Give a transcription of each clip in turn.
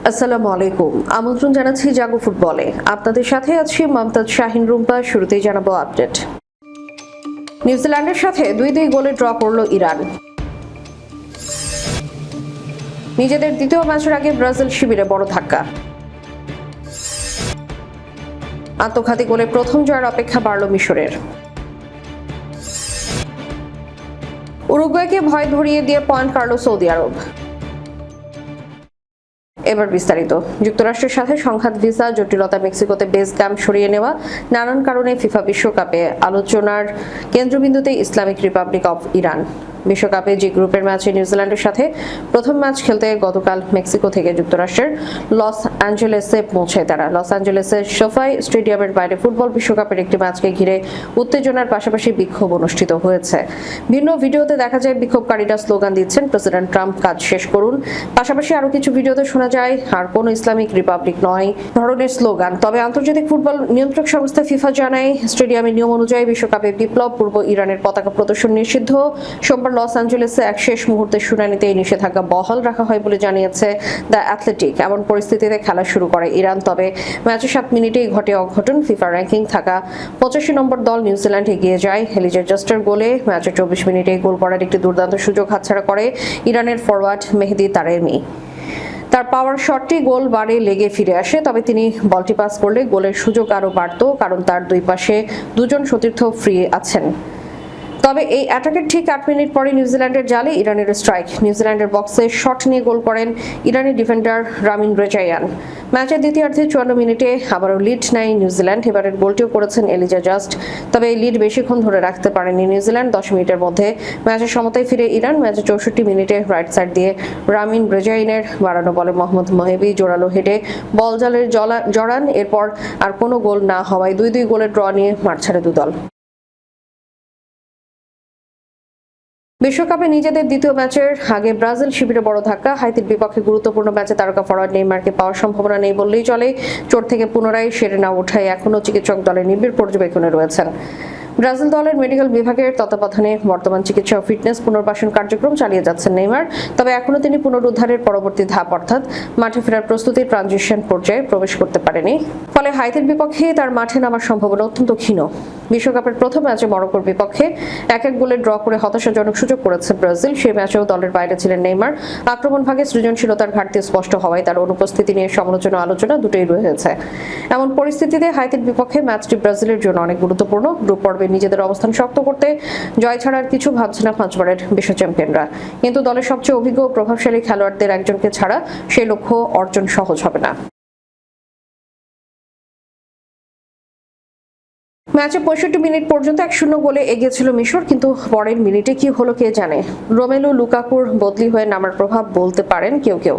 আসসালামু আলাইকুম। আমন্ত্রণ জানাচ্ছি জাগো ফুটবলে। আপনাদের সাথে আছি মমতাজ শাহিন রুম্পা। শুরুতেই জানাবো আপডেট। নিউজিল্যান্ডের সাথে 2-2 গোলে ড্র করল ইরান। নিজেদের দ্বিতীয় ম্যাচের আগে ব্রাজিল শিবিরে বড় ধাক্কা। আত্মঘাতী গোলে প্রথম জয়ের অপেক্ষা বাড়ল মিশরের। উরুগুয়েকে ভয় ধরিয়ে দিয়ে পয়েন্ট কাড়ল সৌদি আরব। এবার বিস্তারিত। যুক্তরাষ্ট্রের সাথে সংঘাত, ভিসা জটিলতা, মেক্সিকোতে বেস ক্যাম্প সরিয়ে নেওয়া, নানান কারণে ফিফা বিশ্বকাপে আলোচনার কেন্দ্রবিন্দুতে ইসলামিক রিপাবলিক অব ইরান। বিশ্বকাপে জি গ্রুপের ম্যাচে নিউজিল্যান্ডের সাথে প্রথম ম্যাচ খেলতে গতকাল মেক্সিকো থেকে যুক্তরাষ্ট্রের লস অ্যাঞ্জেলেসে পৌঁছায় তারা। লস অ্যাঞ্জেলেসের সোফাই স্টেডিয়ামের বাইরে ফুটবল বিশ্বকাপের একটি ম্যাচকে ঘিরে উত্তেজনার পাশাপাশি বিক্ষোভ অনুষ্ঠিত হয়েছে। ভিন্ন ভিডিওতে দেখা যায় বিক্ষোভকারীরা স্লোগান দিচ্ছেন, প্রেসিডেন্ট ট্রাম্প কাজ শেষ করুন। পাশাপাশি আরও কিছু ভিডিওতে শোনা যায় আর কোন ইসলামিক রিপাবলিক নয় ধরনের স্লোগান। তবে আন্তর্জাতিক ফুটবল নিয়ন্ত্রক সংস্থা ফিফা জানায়, স্টেডিয়ামের নিয়ম অনুযায়ী বিশ্বকাপে বিপ্লব পূর্ব ইরানের পতাকা প্রদর্শন নিষিদ্ধ। সোমবার লস অ্যাঞ্জেলেসে এক শেষ মুহূর্তের শুনানিতে এই নিষেধাজ্ঞা বহাল রাখা হয় বলে জানিয়েছে দ্য অ্যাথলেটিক। এমন পরিস্থিতিতে খেলা শুরু করে ইরান। তবে ম্যাচে 7 মিনিটেই ঘটে অঘটন। ফিফা র্যাঙ্কিং থাকা 85 নম্বর দল নিউজিল্যান্ড এগিয়ে যায় এলিজা জাস্টের গোলে। ম্যাচের 24 মিনিটেই গোল করার একটি দুর্দান্ত সুযোগ হাতছাড়া করে ইরানের ফরওয়ার্ড মেহেদি তারেমি। তার পাওয়ার শটটি গোল বারে লেগে ফিরে আসে, তবে তিনি বলটি পাস করলে গোলের সুযোগ আরও বাড়ত, কারণ তার দুই পাশে দুজন সতীর্থ ফ্রি আছেন। তবে এই অ্যাটাকের ঠিক 8 মিনিট পরে নিউজিল্যান্ডের জালে ইরানের স্ট্রাইক। নিউজিল্যান্ডের বক্সে শট নিয়ে গোল করেন ইরানি ডিফেন্ডার রামিন রেজায়ান। ম্যাচের দ্বিতীয়ার্ধে 54 মিনিটে আবারও লিড নেয় নিউজিল্যান্ড। এবারের গোলটিও করেছেন এলিজা জাস্ট। তবে এই লিড বেশিক্ষণ ধরে রাখতে পারেনি নিউজিল্যান্ড। 10 মিনিটের মধ্যে ম্যাচের সমতায় ফিরে ইরান। ম্যাচে 64 মিনিটে রাইট সাইড দিয়ে রামিন রেজাইনের বাড়ানো বলে মোহাম্মদ মহেবি জোরালো হেডে বল জালের জড়ান। এরপর আর কোনো গোল না হওয়ায় 2-2 গোলের ড্র নিয়ে মাঠ ছাড়ে দুদল। বিশ্বকাপে নিজেদের দ্বিতীয় ম্যাচের আগে ব্রাজিল শিবিরে বড় ধাক্কা। হাইতির বিপক্ষে গুরুত্বপূর্ণ ম্যাচে তারকা ফরওয়ার্ড নেইমারকে পাওয়ার সম্ভাবনা নেই বললেই চলে। চোট থেকে পুনরায় সেরে না ওঠায় এখনও চিকিৎসক দলের নিবিড় পর্যবেক্ষণে রয়েছেন। ব্রাজিল দলের মেডিকেল বিভাগের তত্ত্বাবধানে বর্তমান চিকিৎসা ও ফিটনেস পুনর্বাসন কার্যক্রম চালিয়ে যাচ্ছেন নেইমার। তবে এখনও তিনি পুনরুদ্ধারের পরবর্তী ধাপ অর্থাৎ মাঠে ফেরার প্রস্তুতির ট্রানজিশন পর্যায়ে প্রবেশ করতে পারেনি। ফলে হাইতির বিপক্ষে তার মাঠে নামার সম্ভাবনা অত্যন্ত ক্ষীণ। বিশ্বকাপের প্রথম ম্যাচে মরক্কোর বিপক্ষে 1-1 গোলে ড্র করে হতাশাজনক সুযোগ করেছে ব্রাজিল। সেই ম্যাচেও দলের বাইরে ছিলেন নেইমার। আক্রমণ ভাগে সৃজনশীলতার ঘাটতি স্পষ্ট হওয়ায় তার অনুপস্থিতি নিয়ে সমালোচনা আলোচনা দুটোই রয়েছে। এমন পরিস্থিতিতে হাইতির বিপক্ষে ম্যাচটি ব্রাজিলের জন্য অনেক গুরুত্বপূর্ণ। গ্রুপ পর্বে নিজেদের অবস্থান শক্ত করতে জয় ছাড়া আর কিছু ভাবছে না 5বারের বিশ্ব চ্যাম্পিয়নরা। কিন্তু দলের সবচেয়ে অভিজ্ঞ ও প্রভাবশালী খেলোয়াড়দের একজনকে ছাড়া সেই লক্ষ্য অর্জন সহজ হবে না। ম্যাচে 65 মিনিট পর্যন্ত 1-0 গোলে এগিয়ে ছিল মিশর, কিন্তু পরের মিনিটে কি হলো কে জানে। রোমেলু লুকাকুর বদলি হয়ে নামার প্রভাব বলতে পারেন কেউ কেউ।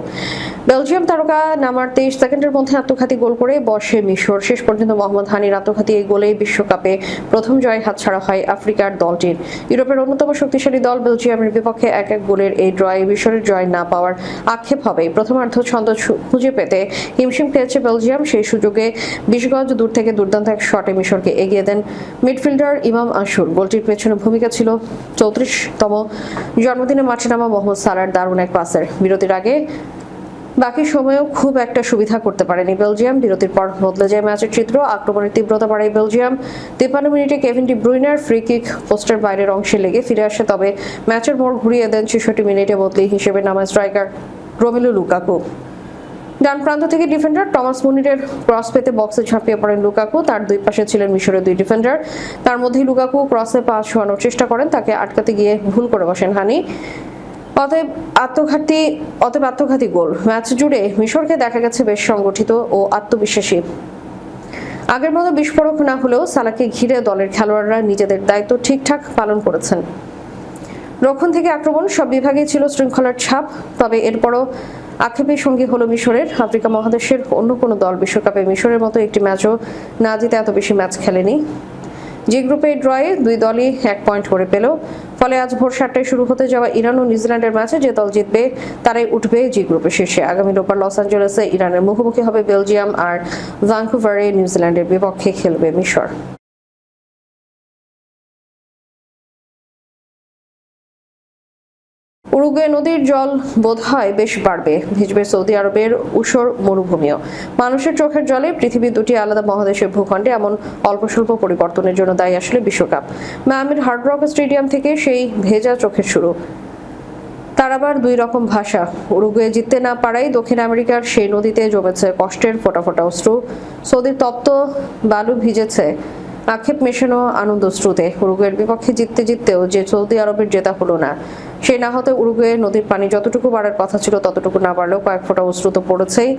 বেলজিয়াম তারকা নামার 23 সেকেন্ডের মধ্যে আত্মঘাতী গোল করে বসে মিশর। শেষ পর্যন্ত মোহাম্মদ হানির আত্মঘাতী এই গোলেই বিশ্বকাপে প্রথম জয় হাতছাড়া হয় আফ্রিকার দলটির। ইউরোপের অন্যতম শক্তিশালী দল বেলজিয়ামের বিপক্ষে 1-1 গোলের এই ড্রয়ে মিশরের জয় না পাওয়ার আক্ষেপ হবে। প্রথমার্ধ ছন্দ খুঁজে পেতে হিমশিম খেয়েছে বেলজিয়াম। সেই সুযোগে 20 গজ দূর থেকে দুর্দান্ত এক শটে মিশরকে এগিয়ে দেন মিডফিল্ডার ইমাম আশুর। গোলটির পেছনে ভূমিকা ছিল 34তম জন্মদিনে মাঠে নামা মোহাম্মদ সালার দারুণ এক পাসের। বিরতির আগে বাকি সময়েও খুব একটা সুবিধা করতে পারেনি বেলজিয়াম। বিরতির পর বদলে যায় ম্যাচের চিত্র। আক্রমণের তীব্রতা বাড়ায় বেলজিয়াম। 53 মিনিটে কেভিন ডি ব্রুইনার ফ্রি কিক পোস্টের বাইরের অংশে লেগে ফিরে আসে। তবে ম্যাচের মোড় ঘুরিয়ে দেন 66 মিনিটে বদলি হিসেবে নামা স্ট্রাইকার রোমেলু লুকাকু। ডান প্রান্ত থেকে ডিফেন্ডার টমাস মুনিরের ক্রস পেতে বক্সে ঝাঁপিয়ে পড়েন লুকাকু। তার দুই পাশে ছিলেন মিশরের দুই ডিফেন্ডার। তার মধ্যেই লুকাকু ক্রসে পা ছোঁয়ানোর চেষ্টা করেন, তাকে আটকাতে গিয়ে ভুল করে বসেন হানি। অতএব আত্মঘাতী গোল। ম্যাচ জুড়ে মিশরকে দেখা গেছে বেশ সংগঠিত ও আত্মবিশ্বাসী। আগের মতো বিস্ফোরক না হলেও সালাকে ঘিরে দলের খেলোয়াড়রা নিজেদের দায়িত্ব ঠিকঠাক পালন করেছেন। রক্ষণ থেকে আক্রমণ সব বিভাগেই ছিল শৃঙ্খলার ছাপ। তবে এরপরও আক্ষেপের সঙ্গী হলো মিশরের। আফ্রিকা মহাদেশের অন্য কোনো দল বিশ্বকাপে মিশরের মতো একটি ম্যাচও না জিতে এত বেশি ম্যাচ খেলেনি। জি গ্রুপে ড্রয়ে দুই দলই 1 পয়েন্ট করে পেল। ফলে আজ ভোর 7টায় শুরু হতে যাওয়া ইরান ও নিউজিল্যান্ডের ম্যাচে যে দল জিতবে তারাই উঠবে জি গ্রুপের শীর্ষে। আগামী রোববার লস অ্যাঞ্জেলেসে ইরানের মুখোমুখি হবে বেলজিয়াম, আর ভ্যাঙ্কুভারে নিউজিল্যান্ডের বিপক্ষে খেলবে মিশর। উরুগুয়ে নদীর জল বোধহয় বেশ বাড়বে, ভিজবে সৌদি আরবের ঊষর মরুভূমিও। মানুষের চোখের জলে পৃথিবীর দুটি আলাদা মহাদেশের ভূখণ্ডে এমন অল্প স্বল্প পরিবর্তনের জন্য দায়ী আসলে বিশ্বকাপ। মায়ামির হার্ড রক স্টেডিয়াম থেকে সেই ভেজা চোখের শুরু। তার আবার দুই রকম ভাষা। উরুগুয়ে জিততে না পারাই দক্ষিণ আমেরিকার সেই নদীতে জমেছে কষ্টের ফোঁটা ফোঁটা অশ্রু। সৌদির তপ্ত বালু ভিজেছে আক্ষেপ মেশানো আনন্দ স্রোতে। উরুগুয়ের বিপক্ষে জিততেও যে সৌদি আরবের জেতা হলো না, সেই না হতে উরুগুয়ে নদীর পানি যতটুকু বাড়ার কথা ছিল ততটুকু না বাড়লেও কয়েক ফোঁটা অশ্রু তো পড়েছেই।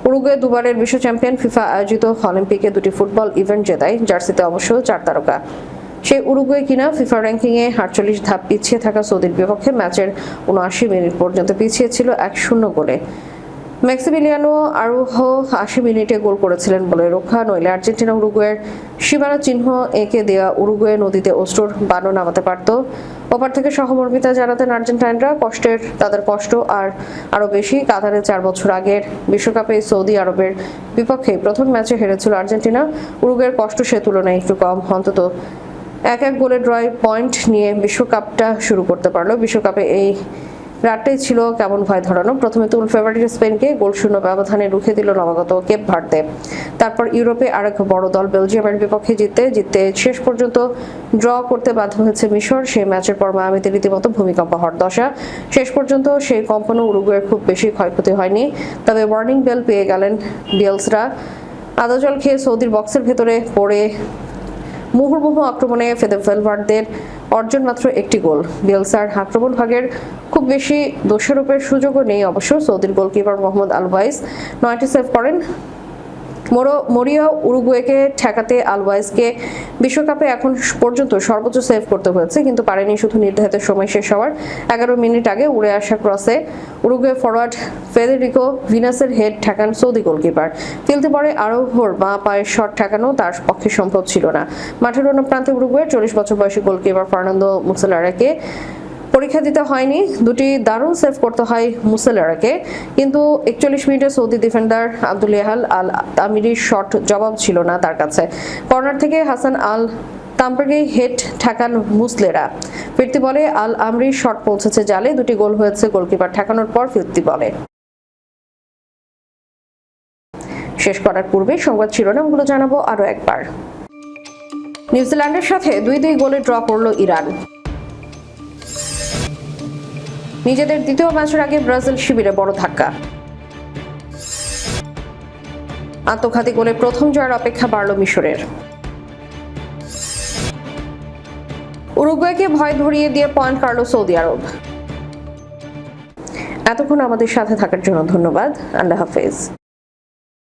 উরুগুয়ে দুবারের বিশ্ব চ্যাম্পিয়ন, ফিফা আয়োজিত অলিম্পিকে দুটি ফুটবল ইভেন্ট জেতায়, জার্সিতে অবশ্য 4 তারকা। সেই উরুগুয়ে কিনা ফিফা র্যাঙ্কিংয়ে 48 ধাপ পিছিয়ে থাকা সৌদির বিপক্ষে ম্যাচের 79 মিনিট পর্যন্ত পিছিয়ে ছিল 1-0 গোলে। ম্যাক্সিমিলিয়ানো আরুহো 80 মিনিটে গোল করেছিলেন বলে রক্ষা, নইলে আর্জেন্টিনা উরুগুয়ের সীমানা চিহ্ন এঁকে দেওয়া উরুগুয়ে নদীতে অশ্রুর বানও নামাতে পারত। ওপার থেকে সহমর্মিতা জানাতেন আর্জেন্টাইনরা। তাদের কষ্ট আরো বেশি। কাতারে 4 বছর আগের বিশ্বকাপে সৌদি আরবের বিপক্ষে প্রথম ম্যাচে হেরেছিল আর্জেন্টিনা। উরুগুয়ের কষ্ট সে তুলনায় একটু কম, অন্তত 1-1 গোলে ড্রয় পয়েন্ট নিয়ে বিশ্বকাপটা শুরু করতে পারলো। বিশ্বকাপে এই রাতটাই ছিল কেমন ভয় ধরানো। প্রথমে তুল ফেভারিট স্পেনকে গোলশূন্য ব্যবধানে রুখে দিল নবাগত কেপ ভার্দে। তারপর ইউরোপে আরেক বড় দল বেলজিয়ামের বিপক্ষে জিততে শেষ পর্যন্ত ড্র করতে বাধ্য হয়েছে মিশর। সেই ম্যাচের পর মায়ামিতে রীতিমতো ভূমিকম্প হওয়ার দশা। শেষ পর্যন্ত সেই কম্পনও উরুগুয়ের খুব বেশি ক্ষয়ক্ষতি হয়নি, তবে ওয়ার্নিং বেল পেয়ে গেলেন বিয়েলসরা। আদা জল খেয়ে সৌদির বক্সের ভেতরে পড়ে মুহুর্মুহু আক্রমণে ভেলভার্দের অর্জন মাত্র একটি গোল। বিয়েলসার আক্রমণ ভাগের খুব বেশি দোষারোপের সুযোগও নেই অবশ্য। সৌদির গোলকিপার মোহাম্মদ আলওয়াইস 9টি সেভ করেন। মরিয়া উরুগুয়েকে ঠেকাতে আলওয়াইসকে বিশ্বকাপে এখন পর্যন্ত সর্বোচ্চ সেভ করতে হয়েছে, কিন্তু পারেনি শুধু নির্ধারিত সময় শেষ হওয়ার 11 মিনিট আগে উড়ে আসা ক্রসে উরুগুয়ে ফরওয়ার্ড ফেদেরিকো ভিনাসের হেড ঠেকান সৌদি গোলকিপার। ফেলতে পারে আরোহোর বাঁ পায়ের শট ঠেকানো তার পক্ষে সম্ভব ছিল না। মাঠের অন্য প্রান্তে উরুগুয়ের 40 বছর বয়সী গোলকিপার ফার্নান্দো মুসেলারাকে পরীক্ষা দিতে হয়নি। দুটি দারুণ সেভ করতে হয় মুসেলারাকে, কিন্তু 41 মিনিটে সৌদি ডিফেন্ডার আব্দুলিয়াহাল আল আমিরির শট জবাব ছিল না তার কাছে। কর্নার থেকে হাসান আল তাম্পারকে হেড ঠেকান মুসলেরা। ফিরতি বলে আল আমরির শট পৌঁছেছে জালে। দুটি গোল হয়েছে গোলকিপার ঠেকানোর পর ফিরতি বলে। শেষ করার পূর্বে সংবাদ শিরোনামগুলো জানাবো আরো একবার। নিউজিল্যান্ডের সাথে 2-2 গোলে ড্র করল ইরান। নিজেদের দ্বিতীয় ম্যাচের আগে ব্রাজিল শিবিরে বড় ধাক্কা। আত্মঘাতী গোলে প্রথম জয়ের অপেক্ষা বাড়ল মিশরের। উরুগুয়েকে ভয় ধরিয়ে দিয়ে পয়েন্ট কাড়ল সৌদি আরব। এতক্ষণ আমাদের সাথে থাকার জন্য ধন্যবাদ। আল্লাহ হাফেজ।